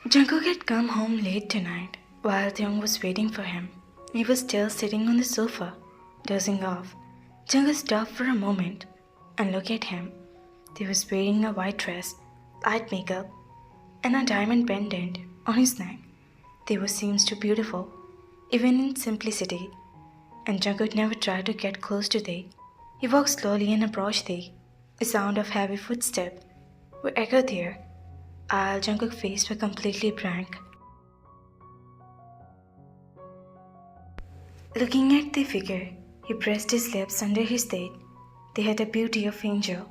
Jungkook had come home late tonight while Taeyong was waiting for him. He was still sitting on the sofa, dozing off. Jungkook stopped for a moment and looked at him. He was wearing a white dress, light makeup, and a diamond pendant on his neck. They were seems too beautiful, even in simplicity. And Jungkook never tried to get close to Tae. He walked slowly and approached Tae. The sound of heavy footsteps were echoed there. Jungkook's face was completely blank. Looking at the figure, he pressed his lips under his teeth. They had the beauty of angel.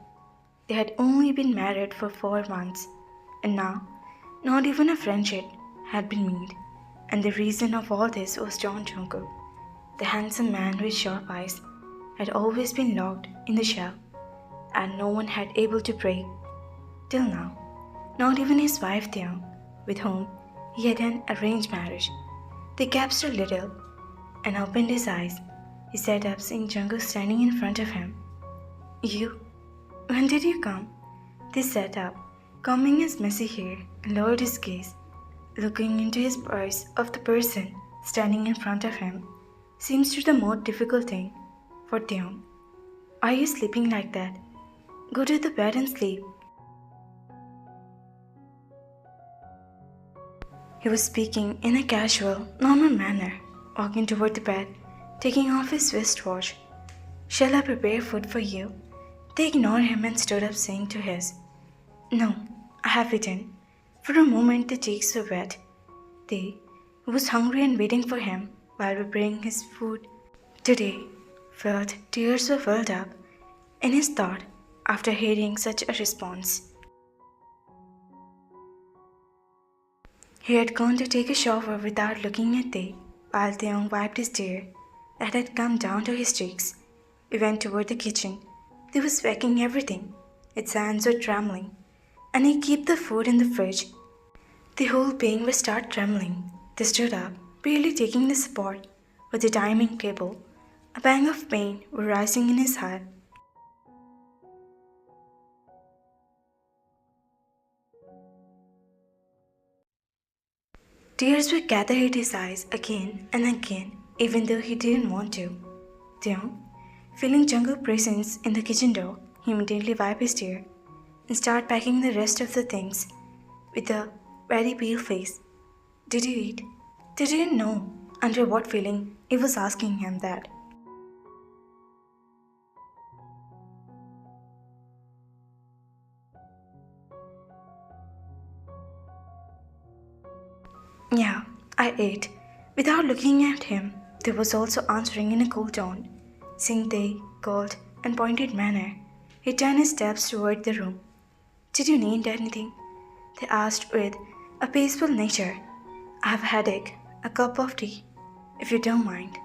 They had only been married for 4 months, and now, not even a friendship had been made. And the reason of all this was John Jungkook. The handsome man with sharp eyes had always been locked in the shell, and no one had able to break till now. Not even his wife Taeyong, with whom he had an arranged marriage. They gasped a little and opened his eyes. He sat up, seeing Jungkook standing in front of him. "You? When did you come?" They sat up, combing his messy hair, and lowered his gaze, looking into his eyes of the person standing in front of him. Seems to be the more difficult thing for Taeyong. "Are you sleeping like that? Go to the bed and sleep." He was speaking in a casual, normal manner, walking toward the bed, taking off his wristwatch. "Shall I prepare food for you?" They ignored him and stood up, saying to his, "No, I have eaten." For a moment the cheeks were wet. They, who was hungry and waiting for him while preparing his food today, felt tears were filled up in his thought after hearing such a response. He had gone to take a shower without looking at Tae, while Taeyong wiped his tear that had come down to his cheeks. He went toward the kitchen. They was packing everything. His hands were trembling, and he kept the food in the fridge. The whole being was start trembling. They stood up, barely taking the support with the timing table. A pang of pain was rising in his heart. Tears were gathered at his eyes again and again, even though he didn't want to. Taeyong, feeling Jungkook's presence in the kitchen door, he immediately wiped his tear and started packing the rest of the things with a very pale face. "Did you eat?" They didn't know under what feeling he was asking him that. "Yeah, I ate." Without looking at him, they was also answering in a cool tone. Seeing the cold and pointed manner, he turned his steps toward the room. "Did you need anything?" They asked with a peaceful nature. "I have a headache, a cup of tea, if you don't mind."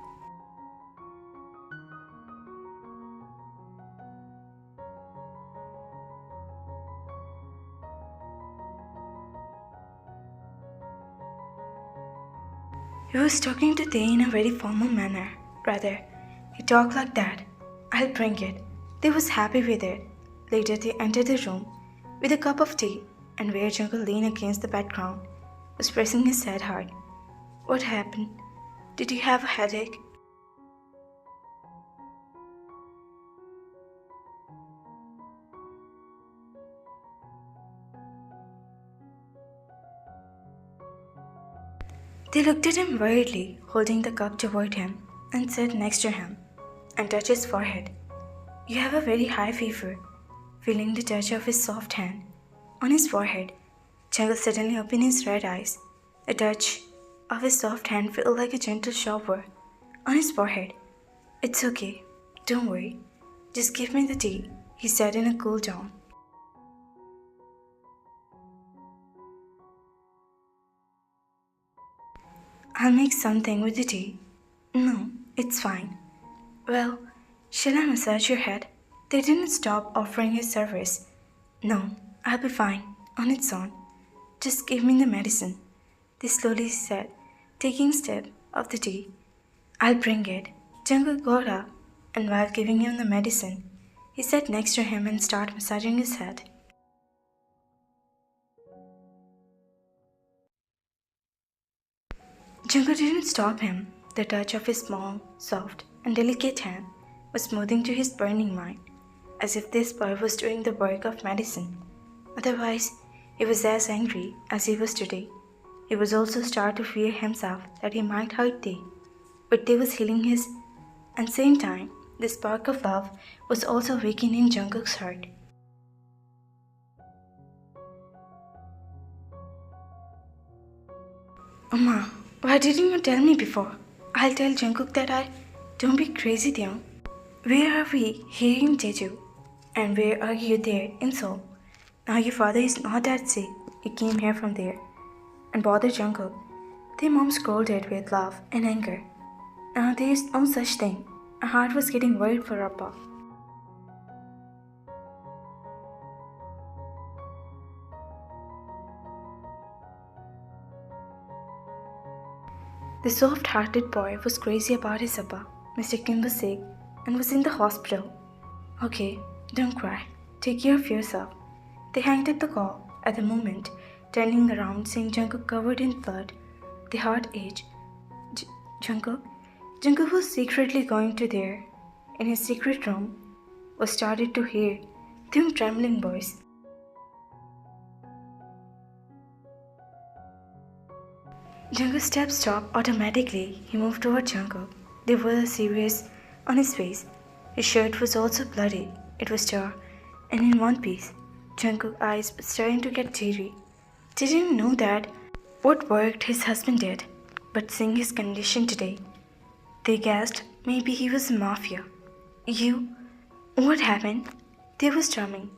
He was talking to Tae in a very formal manner. Rather, he talked like that. "I'll bring it." They was happy with it. Later they entered the room with a cup of tea, and where Jungkook leaned against the background, was pressing his head hard. "What happened? Did you have a headache?" They looked at him worriedly, holding the cup toward him, and sat next to him and touched his forehead. "You have a very high fever." Feeling the touch of his soft hand on his forehead, Jungkook suddenly opened his red eyes. The touch of his soft hand felt like a gentle shower on his forehead. "It's okay, don't worry. Just give me the tea," he said in a cool tone. "I'll make something with the tea." "No, it's fine." "Well, shall I massage your head?" They didn't stop offering his service. "No, I'll be fine on its own. Just give me the medicine," they slowly said, taking a sip of the tea. "I'll bring it." Jungkook got up, and while giving him the medicine, he sat next to him and started massaging his head. Jungkook didn't stop him. The touch of his small, soft, and delicate hand was smoothing to his burning mind, as if this boy was doing the work of medicine. Otherwise, he was as angry as he was today. He was also starting to fear himself that he might hurt Tae, but Tae was healing his, and same time, the spark of love was also awakening in Jungkook's heart. Amma, why didn't you tell me before? I'll tell Jungkook that I. Don't be crazy, Tae. Where are we here in Jeju? And where are you there in Seoul? Now your father is not at sea. He came here from there. And bothered Jungkook. Their mom scolded with love and anger. Now there is no such thing. Her heart was getting worried for Appa. The soft-hearted boy was crazy about his Appa. Mr. Kim was sick and was in the hospital. Okay, don't cry. Take care of yourself. They hanged up the call at the moment, turning around, seeing Jungkook covered in blood. The heart aged. Jungkook? Jungkook was secretly going to there, in his secret room, was started to hear their trembling voice. Jungkook's steps stopped automatically. He moved toward Jungkook. There was serious on his face. His shirt was also bloody. It was torn and in one piece. Jungkook's eyes were starting to get teary. They didn't know that what worked his husband did, but seeing his condition today, they guessed maybe he was mafia. You? What happened? They was charming.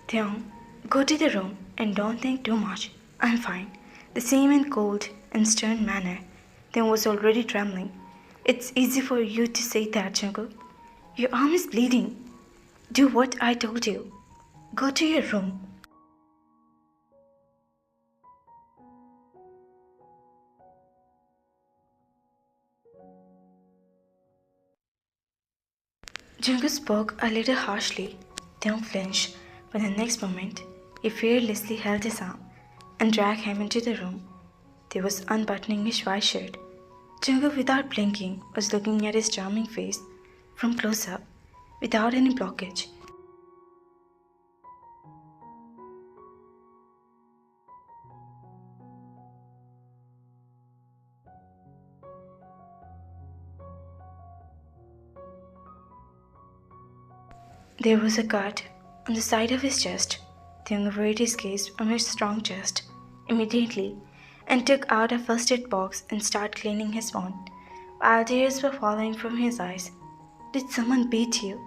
Theon, go to the room and don't think too much. I'm fine. The same in cold and stern manner. Theon was already trembling. It's easy for you to say that, Jungkook. Your arm is bleeding. Do what I told you. Go to your room. Jungkook spoke a little harshly. Theon flinched, but the next moment, he fearlessly held his arm and dragged him into the room. He was unbuttoning his white shirt. Jungkook, without blinking, was looking at his charming face from close up, without any blockage. There was a cut on the side of his chest. Theon averted his gaze from his strong chest immediately and took out a first aid box and started cleaning his wound, while tears were falling from his eyes. Did someone beat you?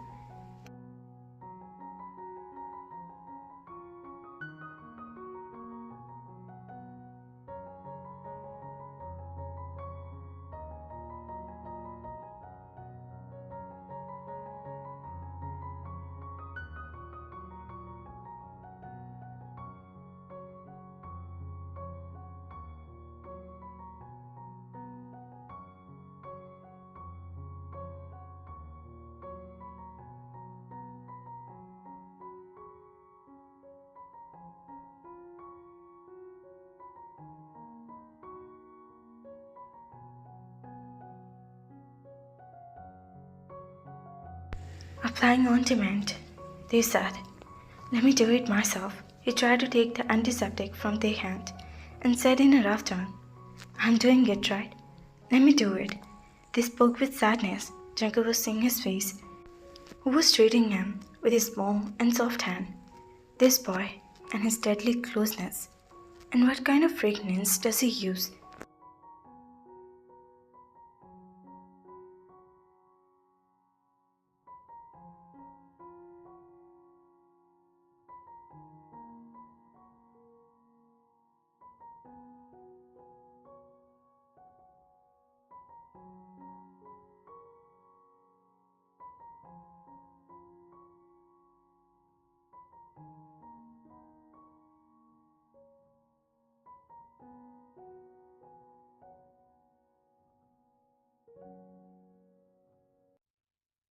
Applying ointment, they said. Let me do it myself. He tried to take the antiseptic from their hand and said in a rough tone, I'm doing it right. Let me do it. They spoke with sadness. Jungkook was seeing his face. Who was treating him with his small and soft hand? This boy and his deadly closeness. And what kind of fragrance does he use?